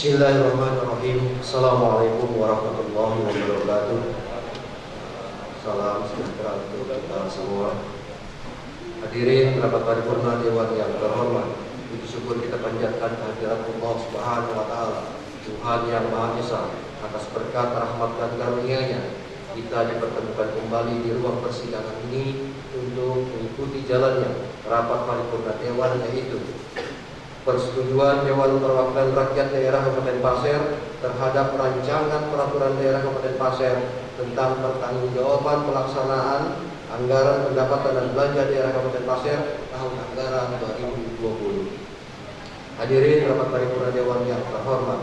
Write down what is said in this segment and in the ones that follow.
Bismillahirrahmanirrahim. Assalamualaikum warahmatullahi wabarakatuh. Salam sejahtera untuk kita semua. Hadirin rapat paripurna Dewan yang terhormat, puji syukur kita panjatkan kehadirat Allah Subhanahu wa taala, Tuhan yang Maha Esa, atas berkat rahmat dan karunia-Nya kita dipertemukan kembali di ruang persidangan ini untuk mengikuti jalannya rapat paripurna Dewan, yaitu persetujuan Dewan Perwakilan Rakyat Daerah Kabupaten Pasir terhadap rancangan peraturan daerah Kabupaten Pasir tentang pertanggungjawaban pelaksanaan anggaran pendapatan dan belanja daerah Kabupaten Pasir tahun anggaran 2020. Hadirin rapat paripurna Dewan yang terhormat,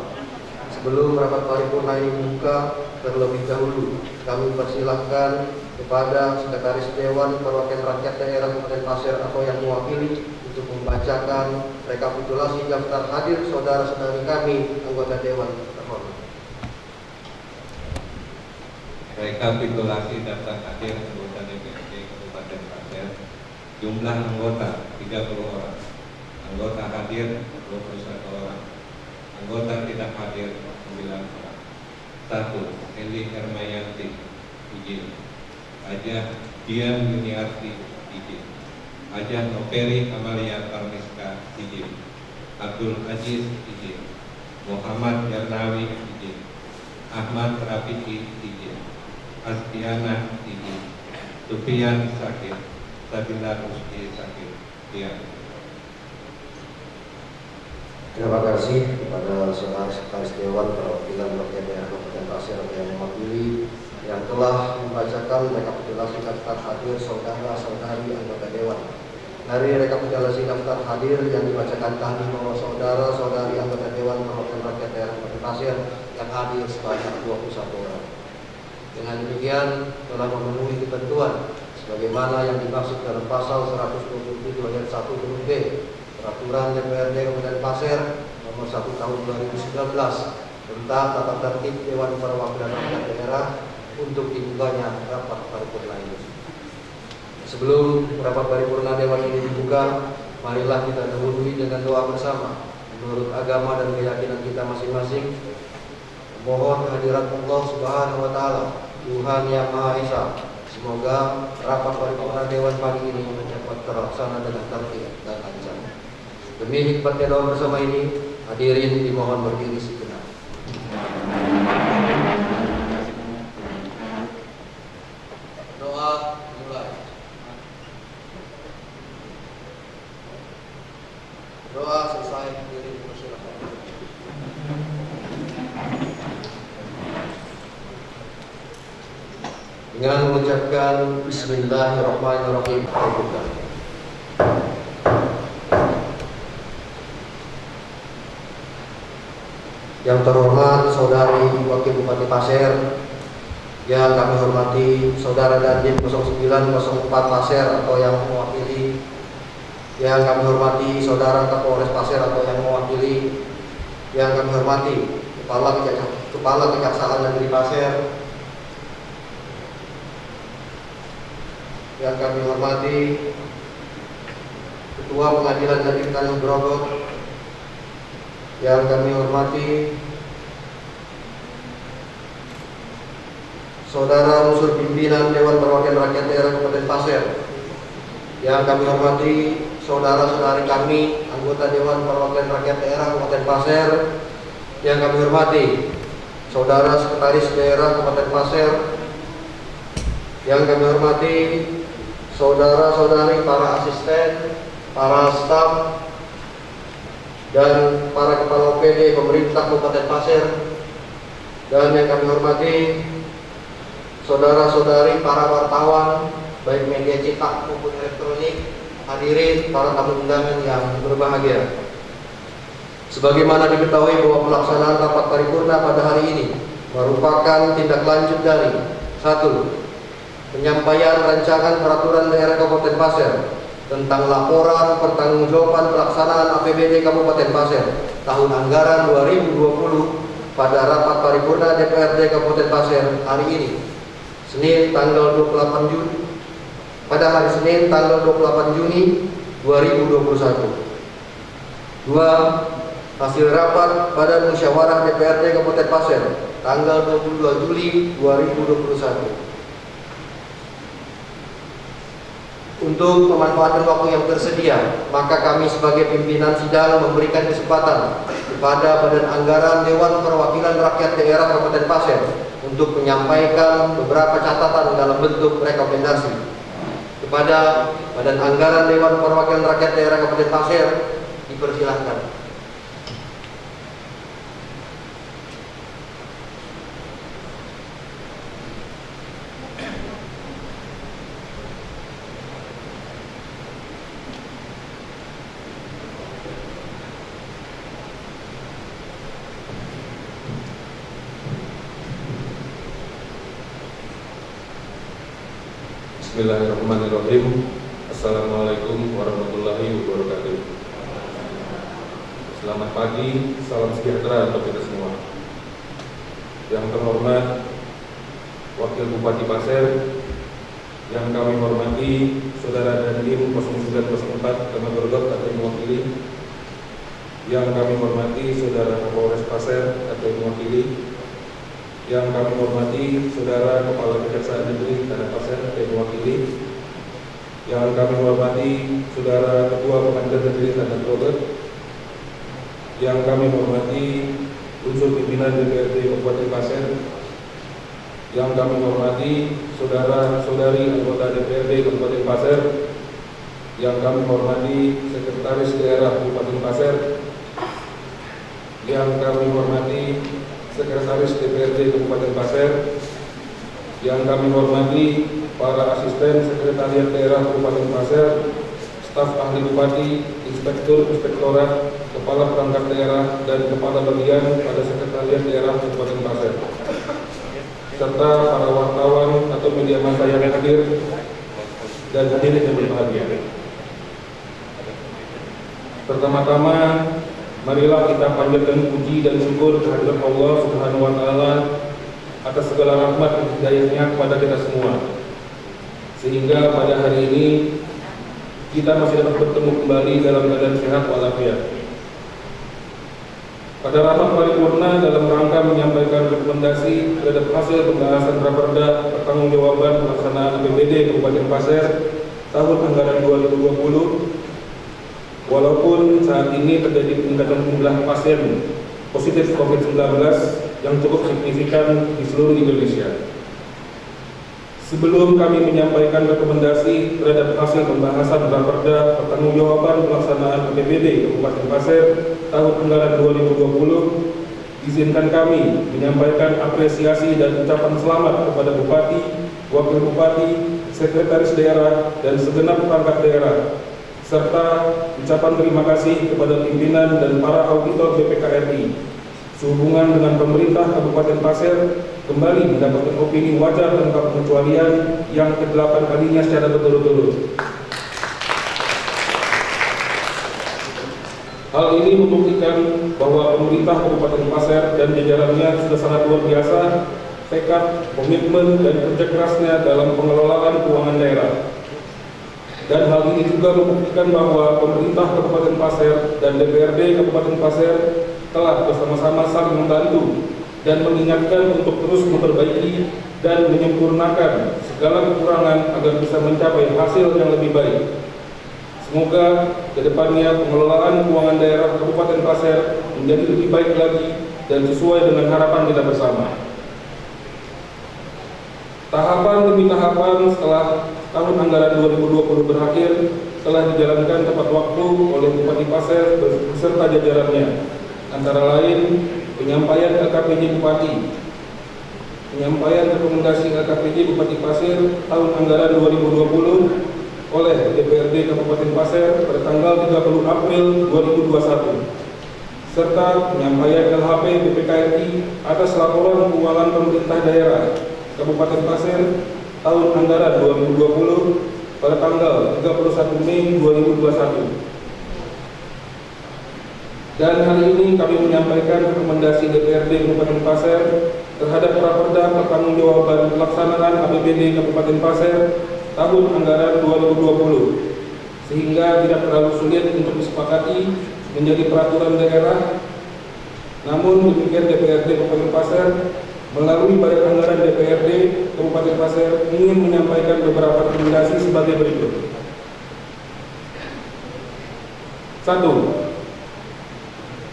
sebelum rapat paripurna ini dibuka, terlebih dahulu kami persilahkan kepada Sekretaris Dewan Perwakilan Rakyat Daerah Kabupaten Pasir atau yang mewakili untuk membacakan rekapitulasi daftar hadir saudara-saudari kami anggota Dewan terhormat. Rekapitulasi daftar hadir anggota DPRD Kabupaten Pasir. Jumlah anggota 30 orang. Anggota hadir 21 orang. Anggota tidak hadir 9 orang. 1. Eli Hermayanti, izin. Ajah Dian Yuniarti, izin. Ajah Noperi Amalia Parmiska, izin. Abdul Aziz, izin. Muhammad Yarnawi, izin. Ahmad Rafiki, izin. Astiana, izin. Sufian Sakir, Sabila Rusdi Sakir, diam. Terima kasih kepada Sekretaris Dewan Perwakilan Rakyat Daerah Kabupaten Pasir yang mewakili yang telah membacakan rekapitulasi daftar hadir saudara-saudari anggota Dewan. Dari rekapitulasi daftar hadir yang dibacakan tadi bahwa saudara-saudari anggota Dewan Perwakilan Rakyat Daerah Kabupaten Pasir yang hadir sebanyak 21 orang. Dengan demikian telah memenuhi ketentuan sebagaimana yang dimaksud dalam pasal 127 ayat 1 huruf B Peraturan DPRD Kabupaten Pasir nomor 1 tahun 2019 tentang tata tertib Dewan Perwakilan Rakyat Daerah untuk dibukanya rapat paripurna ini. Sebelum rapat paripurna Dewan ini dibuka, marilah kita dahului dengan doa bersama menurut agama dan keyakinan kita masing-masing. Mohon kehadirat Allah Subhanahu wa taala, Tuhan yang Maha Esa. Semoga rapat paripurna Dewan pagi ini dapat terlaksana dengan tertib dan lancar. Demi hikmatnya doa bersama ini, hadirin dimohon berdiri sejenak. Doa mulai. Doa selesai, hadirin persilakan. Dengan mengucapkan Bismillahirrahmanirrahim. Yang terhormat Saudari Wakil Bupati Pasir, yang kami hormati Saudara Dandim 0904 Pasir atau yang mewakili, yang kami hormati Saudara Kapolres Pasir atau yang mewakili, yang kami hormati Kepala Kejaksaan Negeri Pasir, yang kami hormati Ketua Pengadilan Negeri Tanjung Grogol, yang kami hormati Saudara unsur pimpinan Dewan Perwakilan Rakyat Daerah Kabupaten Pasir, yang kami hormati saudara-saudari kami anggota Dewan Perwakilan Rakyat Daerah Kabupaten Pasir, yang kami hormati Saudara Sekretaris Daerah Kabupaten Pasir, yang kami hormati saudara-saudari para asisten, para staf, dan para kepala OPD pemerintah Kabupaten Pasir, dan yang kami hormati saudara-saudari para wartawan baik media cetak maupun elektronik, hadirin para tamu undangan yang berbahagia. Sebagaimana diketahui bahwa pelaksanaan rapat paripurna pada hari ini merupakan tindak lanjut dari 1. Penyampaian rancangan peraturan daerah Kabupaten Pasir tentang laporan pertanggungjawaban pelaksanaan APBD Kabupaten Pasir tahun anggaran 2020 pada rapat paripurna DPRD Kabupaten Pasir hari ini, Senin tanggal 28 Juni, pada hari Senin tanggal 28 Juni 2021. 2. Hasil rapat Badan Musyawarah DPRD Kabupaten Pasir tanggal 22 Juli 2021. Untuk pemanfaatan waktu yang tersedia, maka kami sebagai pimpinan sidang memberikan kesempatan kepada Badan Anggaran Dewan Perwakilan Rakyat Daerah Kabupaten Pasir untuk menyampaikan beberapa catatan dalam bentuk rekomendasi. Kepada Badan Anggaran Dewan Perwakilan Rakyat Daerah Kabupaten Pasir, dipersilahkan. Bismillahirrahmanirrahim. Assalamualaikum warahmatullahi wabarakatuh. Selamat pagi, salam sejahtera untuk kita semua. Yang terhormat Wakil Bupati Pasir, yang kami hormati Saudara Dandim 0904 Temagorgot atau mewakili, yang kami hormati Saudara Kapolres Pasir atau mewakili, yang kami hormati Saudara Kepala Kejaksaan Negeri Tanah Pasir atau mewakili, yang kami hormati Saudara Ketua Pengadilan Negeri Tanah Toba, yang kami hormati unsur pimpinan DPRD Kabupaten Pasir, yang kami hormati saudara-saudari anggota DPRD Kabupaten Pasir, yang kami hormati Sekretaris Daerah Kabupaten Pasir, yang kami hormati Sekretaris DPRD Kabupaten Pasir, yang kami hormati para asisten Sekretariat Daerah Kabupaten Pasir, staf ahli bupati, inspektur, inspektorat, kepala perangkat daerah, dan kepala bagian pada Sekretariat Daerah Kabupaten Pasir, serta para wartawan atau media massa yang hadir dan hadirin yang berbahagia. Pertama-tama, marilah kita panjatkan puji dan syukur kehadirat Allah Subhanahu wa Ta'ala atas segala rahmat dan hidayahnya kepada kita semua, sehingga pada hari ini kita masih dapat bertemu kembali dalam keadaan sehat walafiat. Pada rapat paripurna dalam rangka menyampaikan rekomendasi terhadap hasil pembahasan raperda pertanggungjawaban pelaksanaan APBD Kabupaten Pasir tahun anggaran 2020, walaupun saat ini terjadi peningkatan jumlah pasien positif COVID-19 yang cukup signifikan di seluruh Indonesia. Sebelum kami menyampaikan rekomendasi terhadap hasil pembahasan raperda pertanggungjawaban pelaksanaan APBD Kabupaten Pasir tahun anggaran 2020, izinkan kami menyampaikan apresiasi dan ucapan selamat kepada Bupati, Wakil Bupati, Sekretaris Daerah, dan segenap perangkat daerah, serta ucapan terima kasih kepada pimpinan dan para auditor BPKRI sehubungan dengan pemerintah Kabupaten Pasir kembali mendapatkan opini wajar tanpa pengecualian yang ke-8 kalinya secara berturut-turut. Hal ini membuktikan bahwa pemerintah Kabupaten Pasir dan jajarannya sudah sangat luar biasa tekad, komitmen, dan kerja kerasnya dalam pengelolaan keuangan daerah. Dan hal ini juga membuktikan bahwa pemerintah Kabupaten Pasir dan DPRD Kabupaten Pasir telah bersama-sama saling membantu dan mengingatkan untuk terus memperbaiki dan menyempurnakan segala kekurangan agar bisa mencapai hasil yang lebih baik. Semoga kedepannya pengelolaan keuangan daerah Kabupaten Pasir menjadi lebih baik lagi dan sesuai dengan harapan kita bersama. Tahapan demi tahapan setelah tahun anggaran 2020 berakhir telah dijalankan tepat waktu oleh Bupati Pasir beserta jajarannya, antara lain penyampaian LKPJ Bupati, penyampaian rekomendasi LKPJ Bupati Pasir tahun anggaran 2020 oleh DPRD Kabupaten Pasir pada tanggal 30 April 2021, serta penyampaian LHP BPKRI atas laporan keuangan pemerintah daerah Kabupaten Pasir tahun anggaran 2020 pada tanggal 31 Mei 2021. Dan hari ini kami menyampaikan rekomendasi DPRD Kabupaten Pasir terhadap raperda pertanggungjawaban pelaksanaan APBD Kabupaten Pasir tahun anggaran 2020, sehingga tidak terlalu sulit untuk disepakati menjadi peraturan daerah Namun demikian, DPRD Kabupaten Pasir melalui Badan Anggaran DPRD Kabupaten Pasir ingin menyampaikan beberapa rekomendasi sebagai berikut. 1.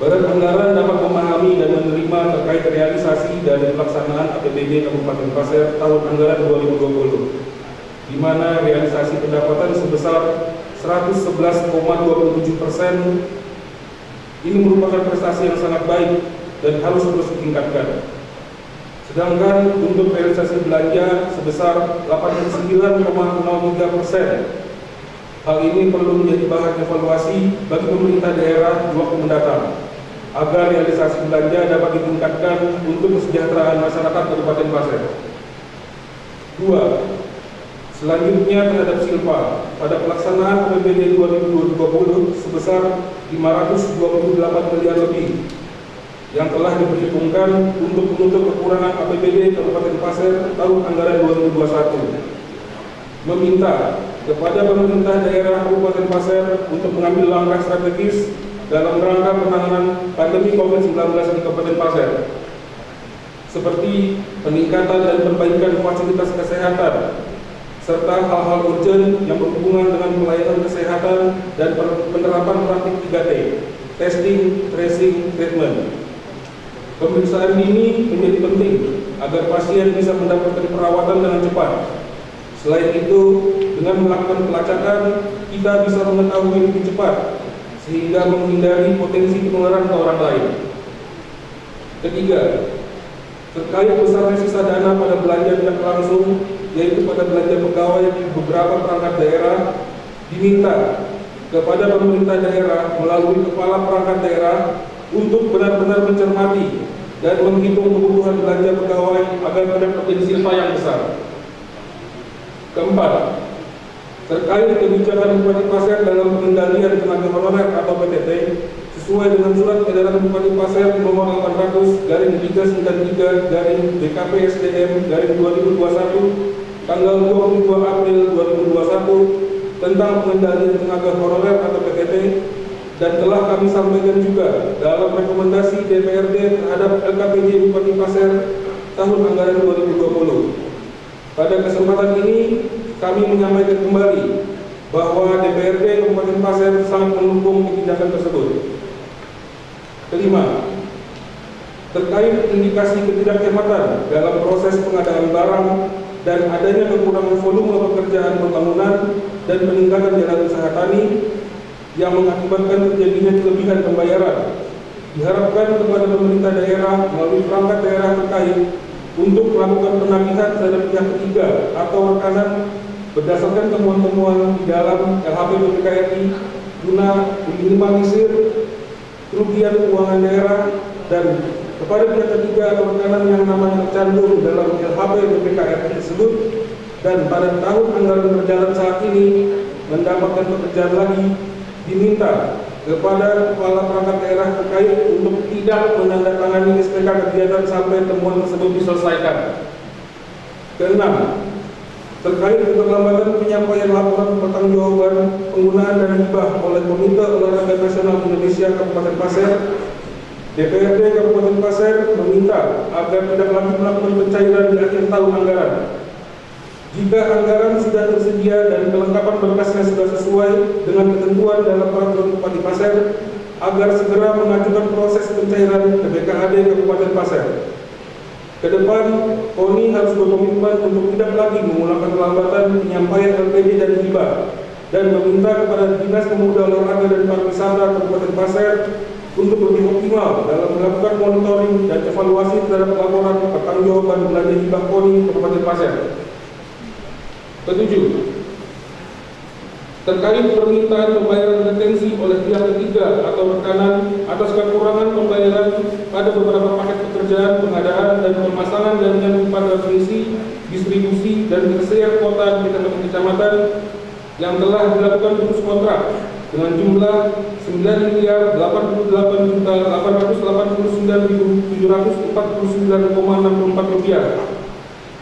Badan Anggaran dapat memahami dan menerima terkait realisasi dari pelaksanaan APBD Kabupaten Pasir tahun anggaran 2020, di mana realisasi pendapatan sebesar 111,27%. Ini merupakan prestasi yang sangat baik dan harus terus ditingkatkan. Sedangkan untuk realisasi belanja sebesar 89,03%. Hal ini perlu menjadi bahan evaluasi bagi pemerintah daerah di waktu mendatang, agar realisasi belanja dapat ditingkatkan untuk kesejahteraan masyarakat Kabupaten Pasir. 2. Selanjutnya terhadap Silpa, pada pelaksanaan APBD 2020 sebesar 528 miliar lebih yang telah diperhitungkan untuk menutup kekurangan APBD Kabupaten Pasir tahun anggaran 2021. Meminta kepada pemerintah daerah Kabupaten Pasir untuk mengambil langkah strategis dalam rangka penanganan pandemi COVID-19 di Kabupaten Pasir, seperti peningkatan dan perbaikan fasilitas kesehatan, serta hal-hal urgent yang berhubungan dengan pelayanan kesehatan dan penerapan praktik 3T, testing, tracing, treatment. Pemeriksaan ini menjadi penting agar pasien bisa mendapatkan perawatan dengan cepat. Selain itu, dengan melakukan pelacakan, kita bisa mengetahui lebih cepat, sehingga menghindari potensi penularan ke orang lain. 3. Terkait besarnya sisa dana pada belanja tidak langsung, yaitu pada belanja pegawai di beberapa perangkat daerah, diminta kepada pemerintah daerah melalui kepala perangkat daerah untuk benar-benar mencermati dan menghitung kebutuhan belanja pegawai agar tidak terjadi silpa yang besar. 4. Terkait kebijakan Bupati Pasir dalam pengendalian tenaga honorer atau PTT, sesuai dengan surat edaran Bupati Pasir nomor 800/3/BKP/SDM/2021 tanggal 22 April 2021 tentang pengendalian tenaga honorer atau PTT, dan telah kami sampaikan juga dalam rekomendasi DPRD terhadap LKPJ Bupati Pasir tahun anggaran 2020. Pada kesempatan ini, kami menyampaikan kembali bahwa DPRD Kabupaten Pasir sangat mendukung kebijakan tersebut. 5. Terkait indikasi ketidakhematan dalam proses pengadaan barang dan adanya kekurangan volume pekerjaan pembangunan dan peningkatan jalan usaha tani yang mengakibatkan terjadinya kelebihan pembayaran, diharapkan kepada pemerintah daerah melalui perangkat daerah terkait untuk melakukan penagihan terhadap pihak ketiga atau rekanan berdasarkan temuan-temuan di dalam LHP BPKRI guna meminimalisir kerugian keuangan daerah, dan kepada pihak ketiga atau rekanan yang namanya tercantum dalam LHP BPKRI tersebut dan pada tahun anggaran berjalan saat ini mendapatkan pekerjaan lagi, diminta kepada kepala perangkat daerah terkait untuk tidak menandatangani SPK kegiatan sampai temuan tersebut diselesaikan. 6. Terkait keterlambatan penyampaian laporan pertanggungjawaban penggunaan dana hibah oleh Komite Olahraga Nasional Indonesia Kabupaten Pasir, DPRD Kabupaten Pasir meminta agar tidak lagi melakukan pencairan di akhir tahun anggaran. Jika anggaran sudah tersedia dan kelengkapan berkasnya sudah sesuai dengan ketentuan dalam peraturan Bupati Pasir, agar segera mengajukan proses pencairan ke BKAD Kabupaten Pasir. Ke depan, KONI harus berkomitmen untuk tidak lagi mengulangkan kelambatan penyampaian LPD dan hibah, dan meminta kepada Dinas Pemuda Olahraga dan Pariwisata Kabupaten Pasir untuk lebih optimal dalam melakukan monitoring dan evaluasi terhadap laporan pertanggungjawaban belanja hibah KONI Kabupaten Pasir. 7. Terkait permintaan pembayaran retensi oleh pihak ketiga atau rekanan atas kekurangan pembayaran pada beberapa paket pekerjaan pengadaan dan pemasangan jaringan pipa transmisi, distribusi, dan tersier kota di kecamatan yang telah dilakukan putus kontrak dengan jumlah 9.889.749,64 rupiah.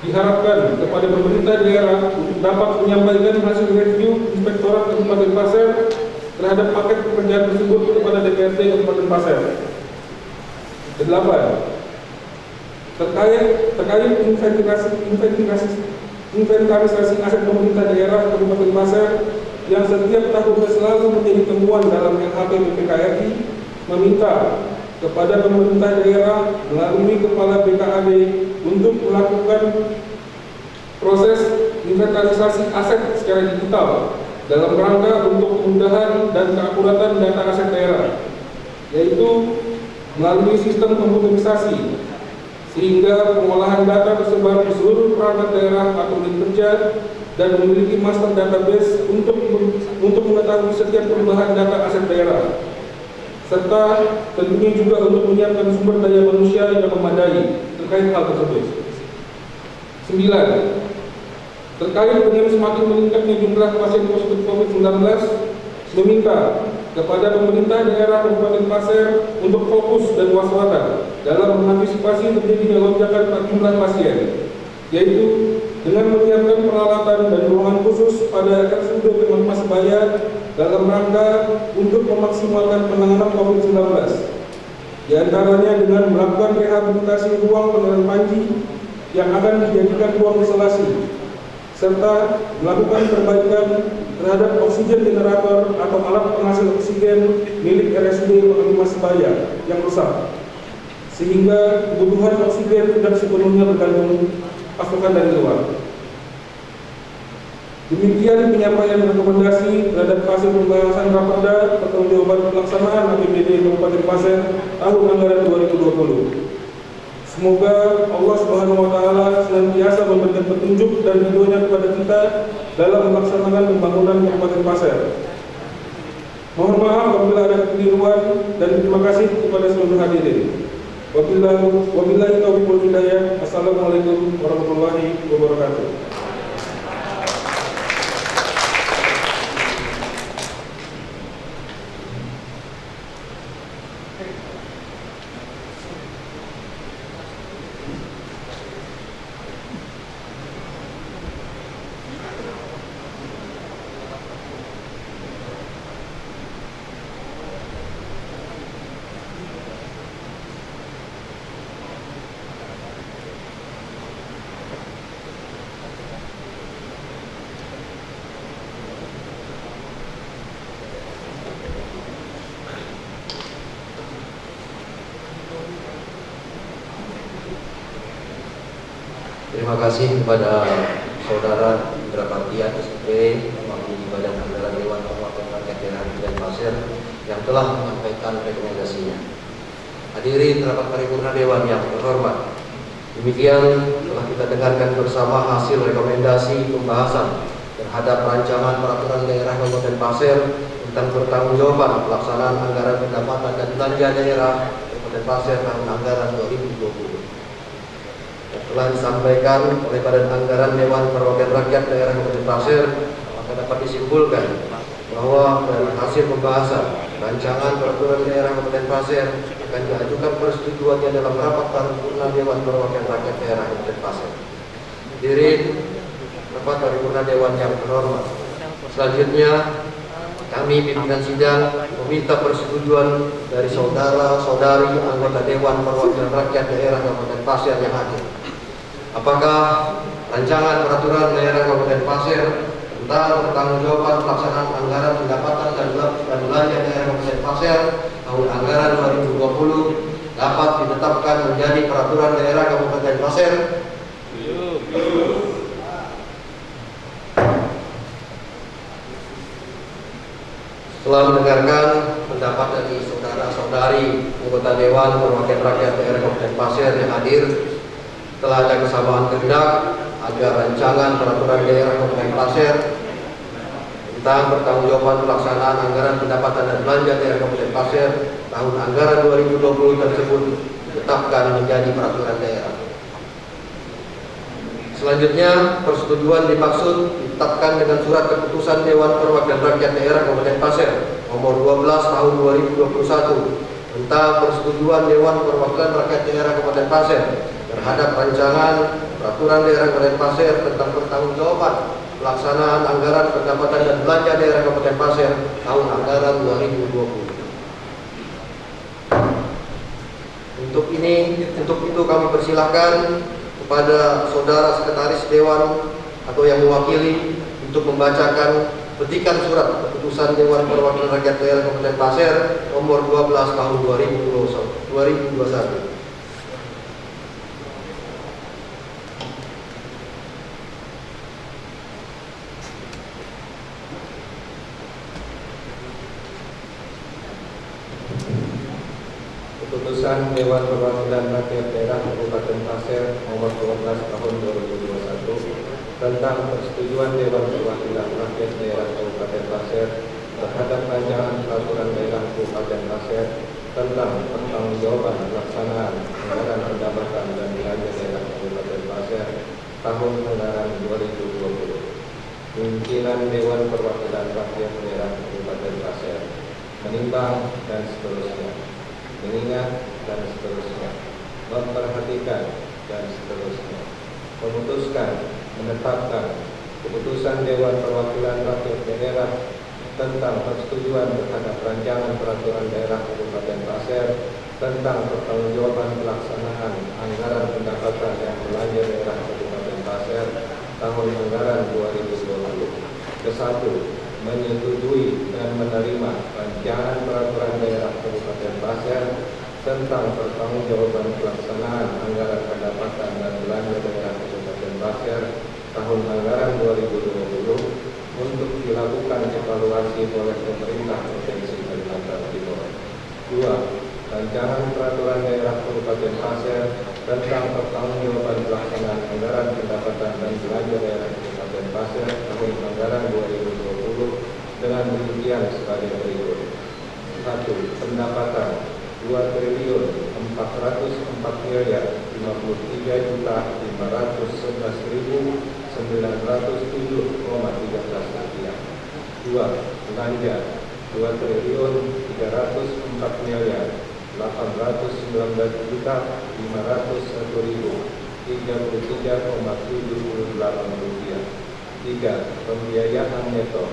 Diharapkan kepada pemerintah daerah untuk dapat menyampaikan hasil review Inspektorat Kabupaten Pasir terhadap paket pekerjaan tersebut kepada DPRD Kabupaten Pasir. Kedelapan, terkait inventarisasi aset pemerintah daerah Kabupaten Pasir yang setiap tahunnya selalu menjadi temuan dalam LHP BPKRI, meminta kepada pemerintah daerah melalui Kepala BKAD untuk melakukan proses inventarisasi aset secara digital dalam rangka untuk kemudahan dan keakuratan data aset daerah, yaitu melalui sistem komputerisasi, sehingga pengolahan data tersebar di seluruh perangkat daerah atau unit kerja dan memiliki master database untuk mengetahui setiap perubahan data aset daerah, serta tentunya juga untuk menyiapkan sumber daya manusia yang memadai terkait hal tersebut. 9. Terkait dengan semakin meningkatnya jumlah pasien positif COVID-19, meminta kepada pemerintah daerah Kabupaten Pasir untuk fokus dan waspada dalam mengantisipasi terjadinya lonjakan jumlah pasien, yaitu dengan menyiapkan peralatan dan ruangan khusus pada RSUD Pemkot Masbaya dalam rangka untuk memaksimalkan penanganan COVID-19, di antaranya dengan melakukan rehabilitasi ruang pengenalan panji yang akan dijadikan ruang isolasi, serta melakukan perbaikan terhadap oksigen generator atau alat penghasil oksigen milik RSUD Pemkot Masbaya yang rusak, sehingga kebutuhan oksigen tidak sepenuhnya bergantung pasokan dari luar. Demikian penyampaian rekomendasi terhadap hasil pembahasan Raperda pertanggungjawaban pelaksanaan APBD Kabupaten Pasir tahun anggaran 2020. Semoga Allah Subhanahu wa taala senantiasa memberikan petunjuk dan ridhonya kepada kita dalam melaksanakan pembangunan Kabupaten Pasir. Mohon maaf apabila ada kekeliruan dan terima kasih kepada seluruh hadirin. Wabillahi taufiq wal hidayah. Assalamualaikum warahmatullahi wabarakatuh. Terima kasih kepada Saudara Indra Partia SP, mewakili Badan Anggaran Dewan Perwakilan Rakyat Daerah Kabupaten Pasir yang telah menyampaikan rekomendasinya. Hadirin rapat paripurna Dewan yang terhormat, demikian telah kita dengarkan bersama hasil rekomendasi pembahasan terhadap rancangan peraturan daerah Kabupaten Pasir tentang pertanggungjawaban pelaksanaan anggaran pendapatan dan belanja daerah Kabupaten Pasir tahun anggaran 2020. Telah disampaikan oleh Badan Anggaran Dewan Perwakilan Rakyat Daerah Kabupaten Pasir, maka dapat disimpulkan bahwa dari hasil pembahasan rancangan peraturan daerah Kabupaten Pasir akan diajukan persetujuannya dalam rapat paripurna Dewan Perwakilan Rakyat Daerah Kabupaten Pasir. Hadirin rapat paripurna Dewan yang terhormat, selanjutnya kami pimpinan sidang meminta persetujuan dari saudara-saudari anggota Dewan Perwakilan Rakyat Daerah Kabupaten Pasir yang hadir. Apakah rancangan peraturan daerah Kabupaten Pasir tentang pertanggungjawaban pelaksanaan anggaran pendapatan dan belanja daerah Kabupaten Pasir tahun anggaran 2020 dapat ditetapkan menjadi peraturan daerah Kabupaten Pasir? Setelah mendengarkan pendapat dari saudara-saudari anggota Dewan Perwakilan Rakyat Daerah Kabupaten Pasir yang hadir, telah ada kesamaan kehendak agar rancangan peraturan daerah Kabupaten Pasir tentang pertanggungjawaban pelaksanaan anggaran pendapatan dan belanja daerah Kabupaten Pasir tahun anggaran 2020 tersebut ditetapkan menjadi peraturan daerah. Selanjutnya, persetujuan dimaksud ditetapkan dengan surat keputusan Dewan Perwakilan Rakyat Daerah Kabupaten Pasir nomor 12 tahun 2021 tentang persetujuan Dewan Perwakilan Rakyat Daerah Kabupaten Pasir terhadap rancangan peraturan daerah Kabupaten Pasir tentang pertanggungjawaban pelaksanaan anggaran pendapatan dan belanja daerah Kabupaten Pasir tahun anggaran 2020. Untuk itu kami persilahkan kepada saudara sekretaris Dewan atau yang mewakili untuk membacakan petikan surat keputusan Dewan Perwakilan Rakyat Daerah Kabupaten Pasir nomor 12 tahun 2021. Keputusan Dewan Perwakilan Rakyat Daerah Kabupaten Pasir nomor 12 tahun 2021 tentang persetujuan Dewan Perwakilan Rakyat Daerah Kabupaten Pasir terhadap rancangan peraturan daerah Kabupaten Pasir tentang pertanggungjawaban pelaksanaan anggaran pendapatan dan belanja daerah Kabupaten Pasir tahun anggaran 2020. Pimpinan Dewan Perwakilan Rakyat Daerah Kabupaten Pasir menimbang dan seterusnya, mengingat dan seterusnya, memperhatikan dan seterusnya, memutuskan, menetapkan keputusan Dewan Perwakilan Rakyat Daerah tentang persetujuan terhadap rancangan peraturan daerah Kabupaten Pasir tentang pertanggungjawaban pelaksanaan anggaran pendapatan dan belanja daerah Kabupaten Pasir tahun anggaran 2020. Kesatu, menyetujui dan menerima rancangan peraturan daerah Kabupaten Pasir tentang pertanggungjawaban pelaksanaan anggaran pendapatan dan belanja daerah Kabupaten Pasir tahun anggaran 2020 untuk dilakukan evaluasi oleh pemerintah Provinsi Kalimantan Timur. 2. Rancangan peraturan daerah Kabupaten Pasir tentang pertanggungjawaban pelaksanaan anggaran pendapatan dan belanja daerah Kabupaten Pasir tahun anggaran 2020 dengan rincian sebagai berikut. 1. Pendapatan 2.404.511.907,13 rupiah. 2. Belanja 2.403.501.33,78 rupiah. 3. Pembiayaan neto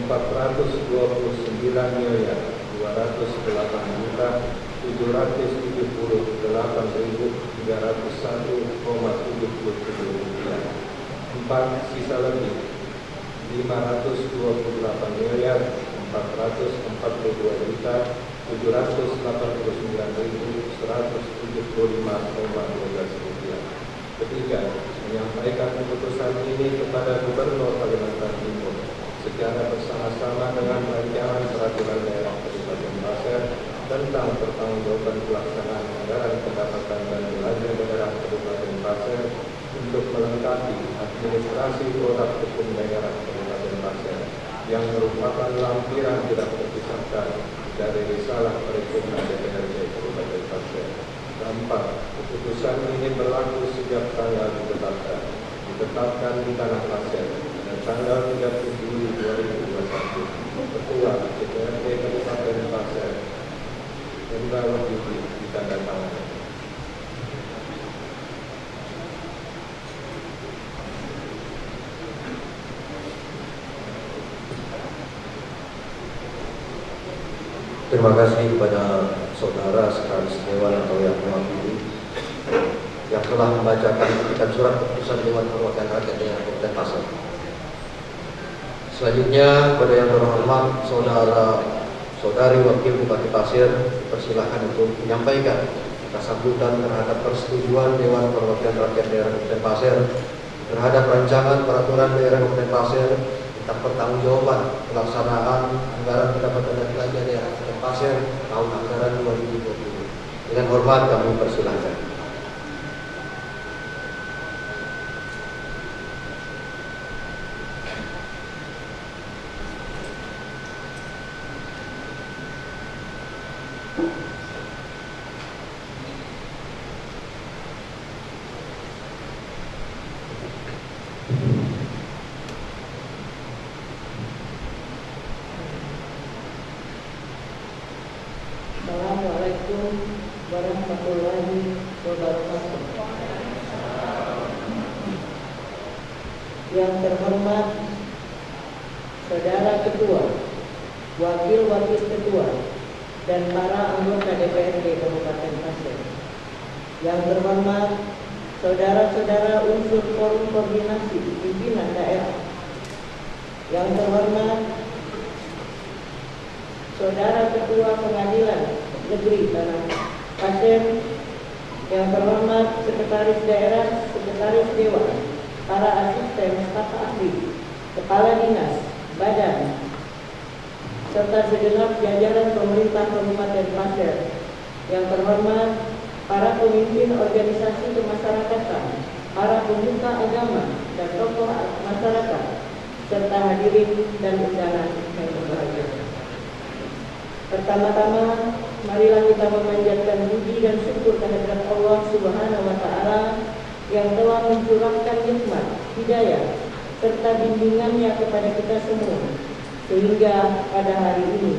429.278.301,77 rupiah. 4. Sisa lebih 522.489.175,12 rupiah. Ketiga, menyampaikan keputusan ini kepada Gubernur Kalimantan Timur secara bersama-sama dengan rancangan peraturan daerah Kabupaten Pasir tentang pertanggungjawaban pelaksanaan anggaran pendapatan dan belanja daerah Kabupaten Pasir untuk melengkapi administrasi produk hukum daerah Kabupaten Pasir yang merupakan lampiran tidak terpisahkan dari risalah paripurna DPRD Kabupaten Pasir. 4. Keputusan ini berlaku sejak tanggal ditetapkan di Tanah Pasir dan tanggal 30 Juli 2021. Ketua DPRD Kabupaten Pasir Hendra Wahyudi ditandatangani. Terima kasih kepada saudara sekretaris Dewan atau yang mewakili yang telah membacakan petikan surat keputusan Dewan Perwakilan Rakyat Daerah Kabupaten Pasir. Selanjutnya kepada yang terhormat saudari Wakil Bupati Pasir dipersilakan untuk menyampaikan kata sambutan terhadap persetujuan Dewan Perwakilan Rakyat Daerah Kabupaten Pasir terhadap rancangan peraturan daerah Kabupaten Pasir tentang pertanggungjawaban pelaksanaan anggaran pendapatan dan belanja daerah Kabupaten Pasir tahun anggaran 2020. Dengan hormat kami persilahkan. Assalamualaikum warahmatullahi wabarakatuh. Yang terhormat Saudara Ketua, Wakil-Wakil Ketua, dan para anggota DPRD Kabupaten Pasir. Yang terhormat saudara-saudara unsur forum koordinasi pimpinan daerah. Yang terhormat saudara ketua pengadilan negeri Tanah Pasir. Yang terhormat sekretaris daerah, sekretaris dewan, para asisten staf ahli, kepala dinas, badan, serta segenap jajaran pemerintah Kabupaten Pasir. Yang terhormat para pemimpin organisasi kemasyarakatan, para pemuka agama dan tokoh masyarakat, serta hadirin dan undangan yang berbahagia. Pertama-tama, marilah kita memanjatkan puji dan syukur kehadirat Allah Subhanahu wa Ta'ala yang telah mencurahkan nikmat, hidayah, serta bimbingannya kepada kita semua, sehingga pada hari ini,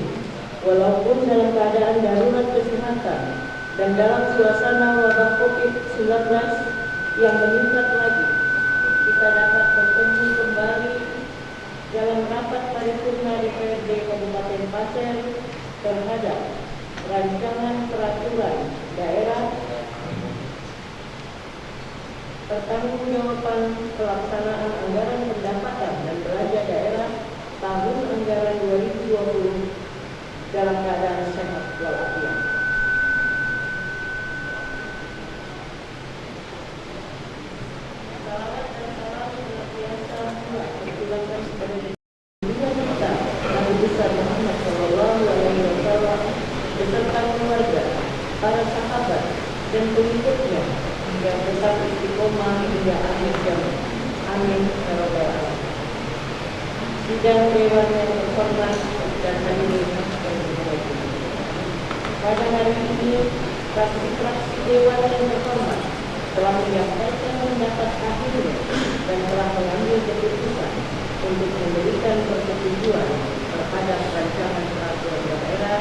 walaupun dalam keadaan darurat kesehatan dan dalam suasana wabah COVID-19 yang meningkat lagi, kita dapat bertemu kembali dalam rapat paripurna DPRD Kabupaten Pasir terhadap rancangan peraturan daerah pertanggungjawaban pelaksanaan anggaran pendapatan dan belanja daerah tahun anggaran 2020 dalam keadaan sehat walafiat. Salawat dan salam senantiasa bertujukan kepada kita Nabi besar Muhammad Shallallahu Alaihi Wasallam beserta keluarga, para sahabat dan pengikutnya yang tetap istiqomah hingga akhir zaman. Amin ya rabbal alamin. Sidang dewan yang terhormat dan hadirin yang berbahagia. Pada hari ini, fraksi-fraksi dewan yang terhormat telah menyampaikan pendapat akhirnya dan telah mengambil keputusan untuk memberikan persetujuan terhadap rancangan peraturan daerah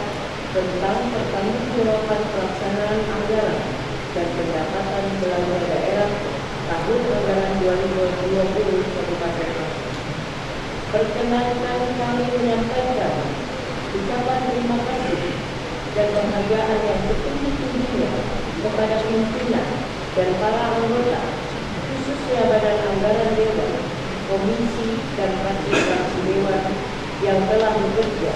tentang pertanggungjawaban pelaksanaan anggaran dan pendapatan belanja daerah tahun anggaran 2020 Kabupaten Pasir. Perkenankan kami menyampaikan ucapan terima kasih dan penghargaan yang setinggi-tingginya kepada pimpinan dan para anggota, khususnya Badan Anggaran Dewan, Komisi dan fraksi-fraksi Dewan yang telah bekerja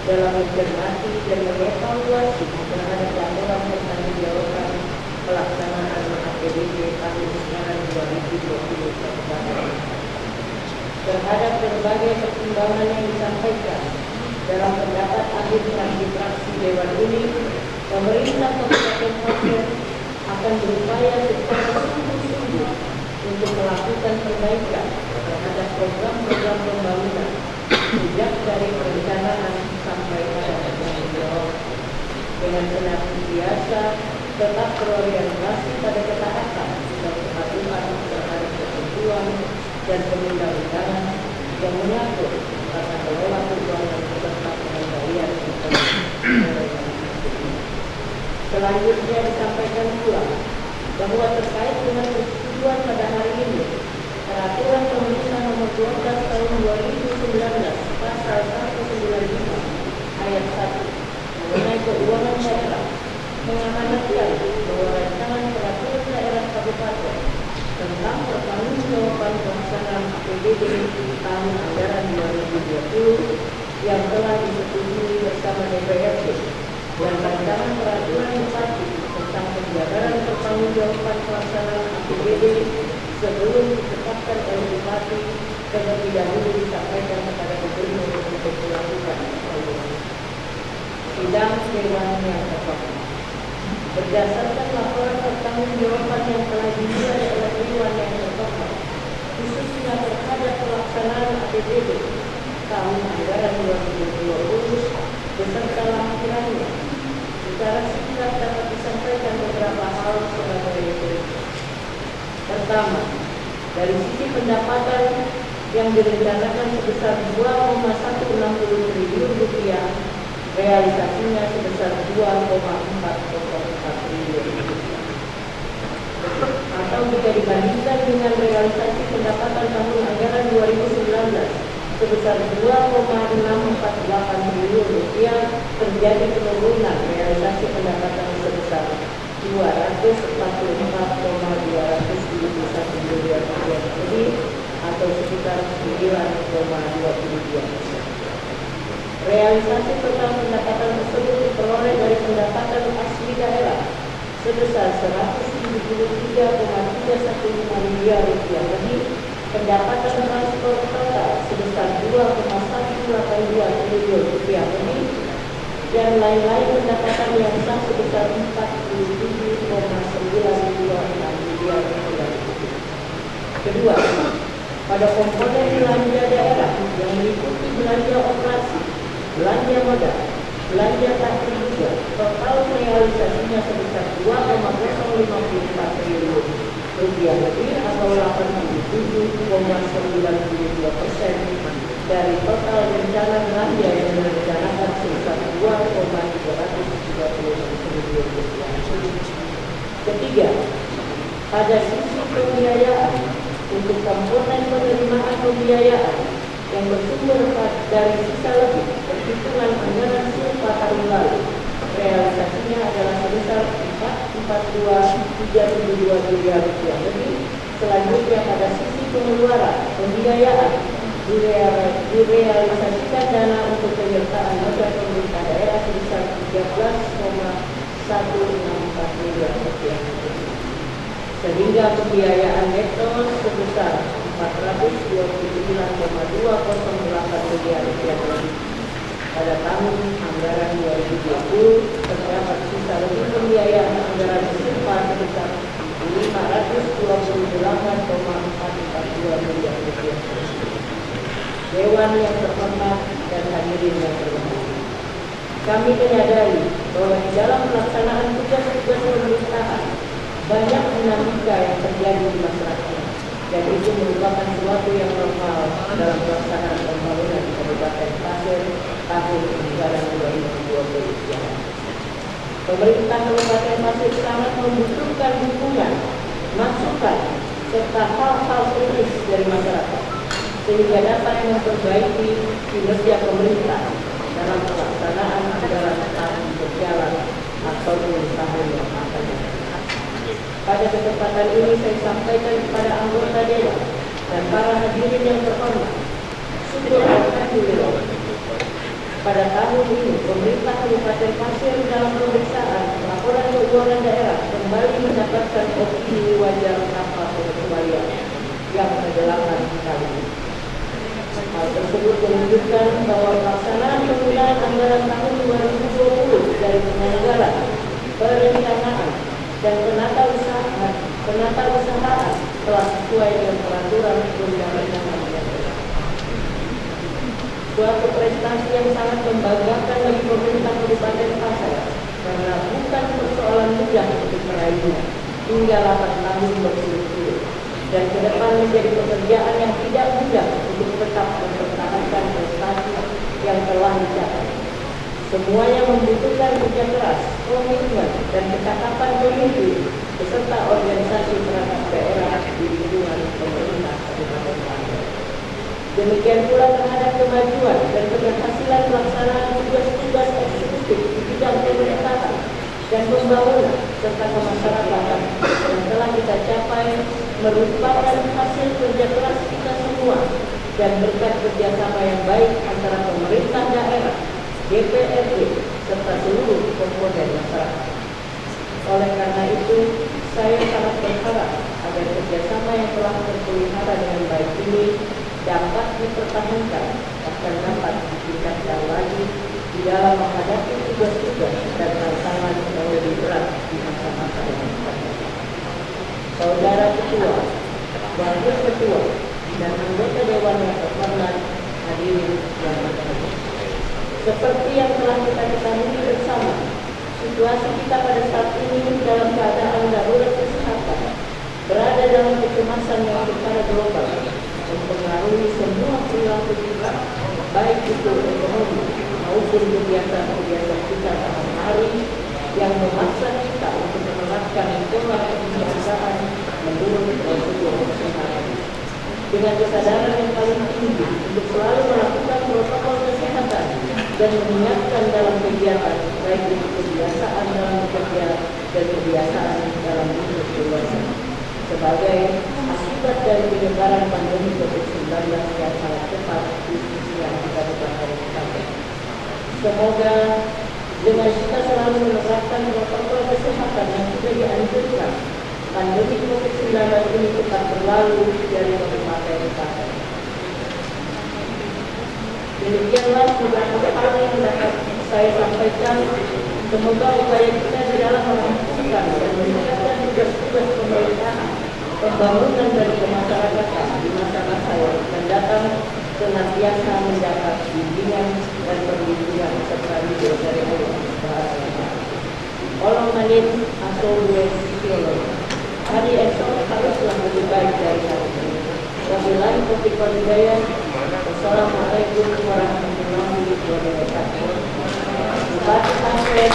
dalam mencermati dan mengevaluasi terhadap laporan pertanggungjawaban pelaksanaan APBD tahun anggaran 2020 Kabupaten. Terhadap berbagai pertimbangan yang disampaikan dalam pendapat akhir fraksi-fraksi Dewan ini, pemerintah Kabupaten Pasir akan berupaya secara sungguh-sungguh untuk melakukan perbaikan terhadap program-program pembangunan sejak dari perencanaan sampai pada tanggung jawab dengan senantiasa tetap berorientasi pada ketaatan dan kepatuhan terhadap ketentuan dan perundang-undangan yang mengatur tata kelola keuangan beserta pengendalian ekonomi. Selanjutnya disampaikan pula bahwa terkait dengan persetujuan pada hari ini, Peraturan Pemerintah Nomor 12 Tahun 2019 Pasal 195 Ayat 1 mengenai keuangan daerah mengamanatkan bahwa rancangan peraturan daerah kabupaten tentang pertanggungjawaban pelaksanaan APBD tahun anggaran 2020 yang telah disetujui bersama DPRD dan rancangan peraturan bupati tentang penjabaran pertanggungjawaban pelaksanaan APBD sebelum ditetapkan oleh bupati terlebih dahulu disampaikan kepada gubernur untuk dilakukan evaluasi. Sidang dewan yang terhormat, berdasarkan laporan pertanggungjawaban yang telah dimulai oleh dewan yang terhormat, khususnya terhadap pelaksanaan APBD tahun anggaran 2020 beserta lampirannya, secara singkat dapat disampaikan beberapa hal sebagai berikut. Pertama, dari sisi pendapatan yang direncanakan sebesar 2,160 triliun rupiah, realisasinya sebesar 2,404 triliun rupiah. Atau jika dibandingkan dengan realisasi pendapatan tahun anggaran 2019 sebesar 2,648 triliun rupiah, terjadi penurunan realisasi pendapatan sebesar 3,9 miliar rupiah lebih atau sekitar 9,22%. Realisasi total pendapatan tersebut diperoleh dari pendapatan asli daerah sebesar 173,315 miliar rupiah lebih, pendapatan transport total sebesar 2,182 triliun rupiah lebih, dan lain-lain pendapatan yang sah sebesar 47,926 miliar rupiah. Kedua, pada komponen belanja daerah yang meliputi belanja operasi, belanja modal, belanja tak terduga, total realisasinya sebesar 2,054 triliun rupiah lebih atau 87,92% dari total rencana belanja yang direncanakan sebesar 2,336 triliun rupiah. Ketiga, pada sisi pembiayaan, untuk komponen penerimaan pembiayaan yang bersumber dari sisa lebih perhitungan anggaran silpa tahun lalu, realisasinya adalah sebesar 442,372 miliar rupiah lebih. Selanjutnya pada sisi pengeluaran pembiayaan direalisasikan dana untuk penyertaan modal pemerintah daerah sebesar 13,164 miliar rupiah, sehingga pembiayaan neto sebesar 429,208 miliar rupiah lebih. Pada tahun anggaran 2020 terdapat sisa lebih pembiayaan anggaran silpa sebesar 528,442 miliar rupiah. Dewan yang terhormat dan hadirin yang terhormat, kami menyadari bahwa di dalam pelaksanaan tugas-tugas pemerintahan banyak dinamika yang terjadi di masyarakat, dan itu merupakan sesuatu yang normal dalam pelaksanaan pembangunan di Kabupaten Pasir tahun anggaran 2020. Pemerintah Kabupaten Pasir sangat membutuhkan dukungan, masukan, serta hal-hal kritis dari masyarakat, sehingga dapat memperbaiki kinerja pemerintah dalam pelaksanaan anggaran tahun berjalan ataupun tahun yang akan datang. Pada kesempatan ini saya sampaikan kepada anggota dewan dan para hadirin yang terhormat, syukur alhamdulillah, pada tahun ini pemerintah Kabupaten Pasir dalam pemeriksaan laporan keuangan daerah kembali mendapatkan opini wajar tanpa pengecualian yang ke-8 kali ini. Hal tersebut menunjukkan bahwa pelaksanaan penggunaan anggaran tahun 2020 dari penganggaran, perencanaan, dan penata usahaan telah sesuai dengan peraturan perundang-undangan yang berlaku. Suatu prestasi yang sangat membanggakan bagi pemerintah Kabupaten Pasir, karena bukan persoalan mudah untuk meraihnya hingga 8 tahun berturut-turut, dan ke depan menjadi pekerjaan yang tidak mudah untuk tetap mempertahankan prestasi yang telah dicapai. Semuanya membutuhkan kerja keras, komitmen, dan kecakapan pemimpin beserta organisasi perangkat daerah di lingkungan pemerintah Kabupaten Pasir. Demikian pula terhadap kemajuan dan keberhasilan pelaksanaan tugas-tugas eksekutif di bidang pemerintahan dan pembangunan serta kemasyarakatan yang telah kita capai merupakan hasil kerja keras kita semua dan berkat kerjasama yang baik antara pemerintah daerah, DPRD, serta seluruh komponen masyarakat. Oleh karena itu, saya sangat berharap agar kerjasama yang telah terpelihara dengan baik ini dapat dipertahankan, bahkan dapat ditingkatkan lagi di dalam menghadapi tugas-tugas dan tantangan yang lebih berat di masa-masa yang akan datang. Saudara Ketua, Wakil Ketua, dan anggota Dewan yang terhormat, hadirin yang berbahagia. Seperti yang telah kita ketahui bersama, situasi kita pada saat ini dalam keadaan darurat kesehatan, berada dalam kecemasan yang secara global, mempengaruhi semua perilaku kita, baik itu ekonomi maupun kebiasaan-kebiasaan kita sehari-hari yang memaksa kita untuk menerapkan pola kebiasaan menurut prosedur kesehatan. Dengan kesadaran yang paling tinggi untuk selalu melakukan protokol kesehatan dan mengingatkan dalam kegiatan, baik itu kebiasaan dalam bekerja dan kebiasaan dalam hidup dewasa, sebagai akibat dari penyebaran pandemi COVID-19 yang sangat cepat di sisi yang kita ketahui. Semoga dengan kita selalu menerapkan protokol kesehatan yang sudah dianjurkan, pandemi COVID-19 ini cepat berlalu dari berbagai negara. Demikianlah beberapa hal yang dapat saya sampaikan. Semoga upaya kita di dalam melakukan dan meningkatkan tugas-tugas pemerintahan, pembangunan dan kemasyarakatan di masa-masa yang akan datang senantiasa mendapat bimbingan dan perlindungan serta ridho dari Allah Subhanahu wa Ta'ala. Orang manin asal dua psikolog. Hari esok haruslah lebih baik dari hari ini. Wabillahi taufiq wal hidayah. Wassalamualaikum warahmatullahi wabarakatuh. Bupati Pasir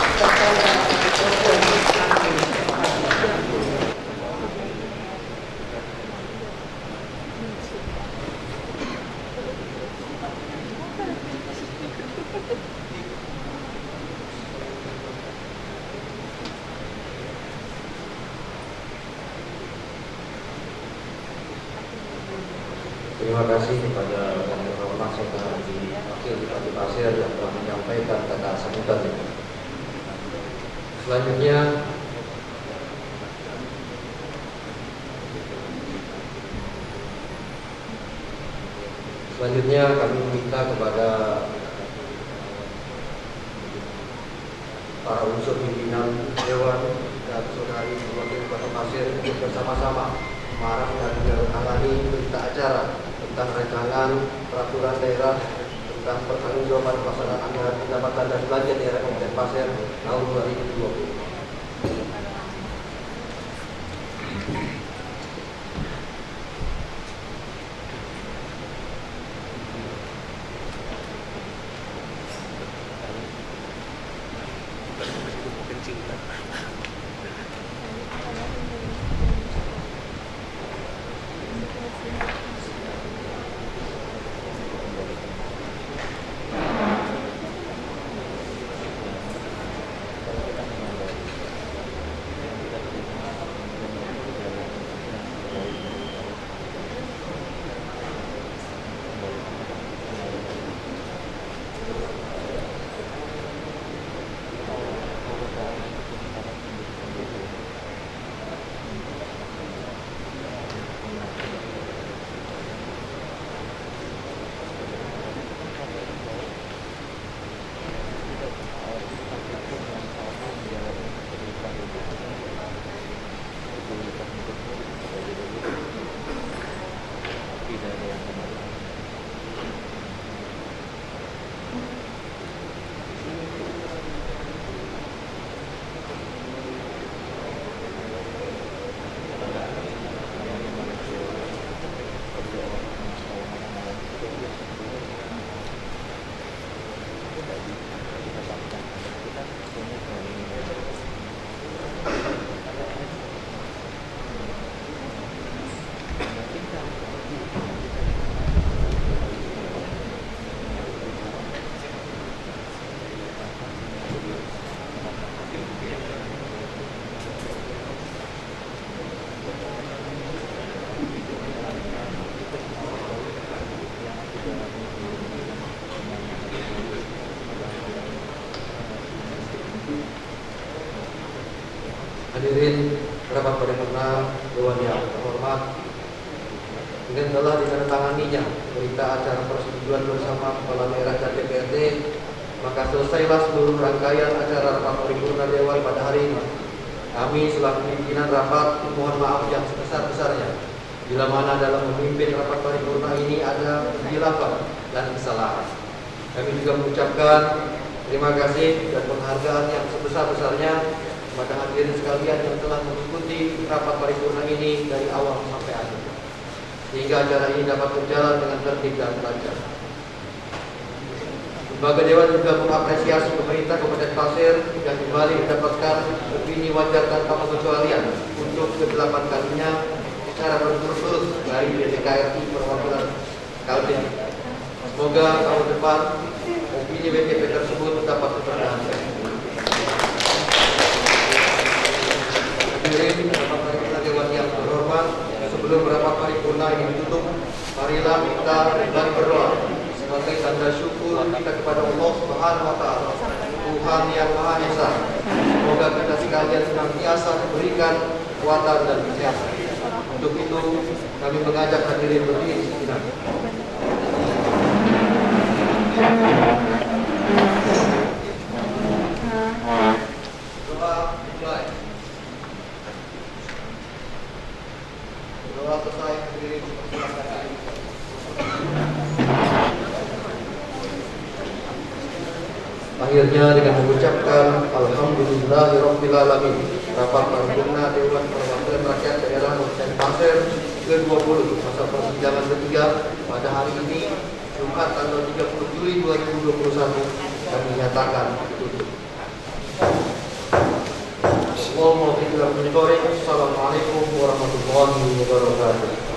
Terima kasih kepada yang terhormat Saudara Wakil Bupati Pasir yang telah menyampaikan kata sambutan. Selanjutnya kami meminta kepada para unsur pimpinan Dewan dan Saudari Wakil Bupati Pasir untuk bersama-sama marah dan menangani berita acara tentang rancangan peraturan daerah tentang pertanggungjawaban pelaksanaan anggaran pendapatan dan belanja daerah Kabupaten Pasir tahun 2020. Hadirin rapat paripurna Dewan yang terhormat, dengan telah ditandatanganinya berita acara persetujuan bersama Kepala Daerah dan DPRD, maka selesailah seluruh rangkaian acara rapat paripurna Dewan pada hari ini. Kami selaku pimpinan rapat mohon maaf yang sebesar-besarnya bila mana dalam memimpin rapat paripurna ini ada kehilafan dan kesalahan. Kami juga mengucapkan terima kasih dan penghargaan yang sebesar-besarnya kepada hadirin sekalian yang telah mengikuti rapat paripurna ini dari awal sampai akhir, sehingga acara ini dapat berjalan dengan tertib dan lancar. Lembaga Dewan juga mengapresiasi pemerintah Kabupaten Pasir yang kembali mendapatkan opini wajar tanpa pengecualian untuk ke-8 kalinya secara berturut-turut dari DPKRI perwakilan Kaltim. Semoga tahun depan opini ini WTP tersebut dapat dipertahankan. Hadirin rapat paripurna Dewan yang terhormat, sebelum rapat paripurna ini ditutup, marilah kita dan berdoa sebagai tanda syukur kita kepada Allah Subhanahu wa taala, Tuhan yang Maha Esa. Semoga kita sekalian senantiasa diberikan kekuatan dan kesehatan. Untuk itu kami mengajak hadirin berdiri sejenak. Doa dimulai. Doa selesai, hadirin dipersilakan. Akhirnya dengan mengucapkan Alhamdulillahirabbil alamin, rapat paripurna Dewan Perwakilan Rakyat Daerah Kabupaten Pasir ke-20 masa persidangan ketiga pada hari ini Jumat tanggal 30 Juli 2021 kami nyatakan tutup. Assalamualaikum warahmatullahi wabarakatuh.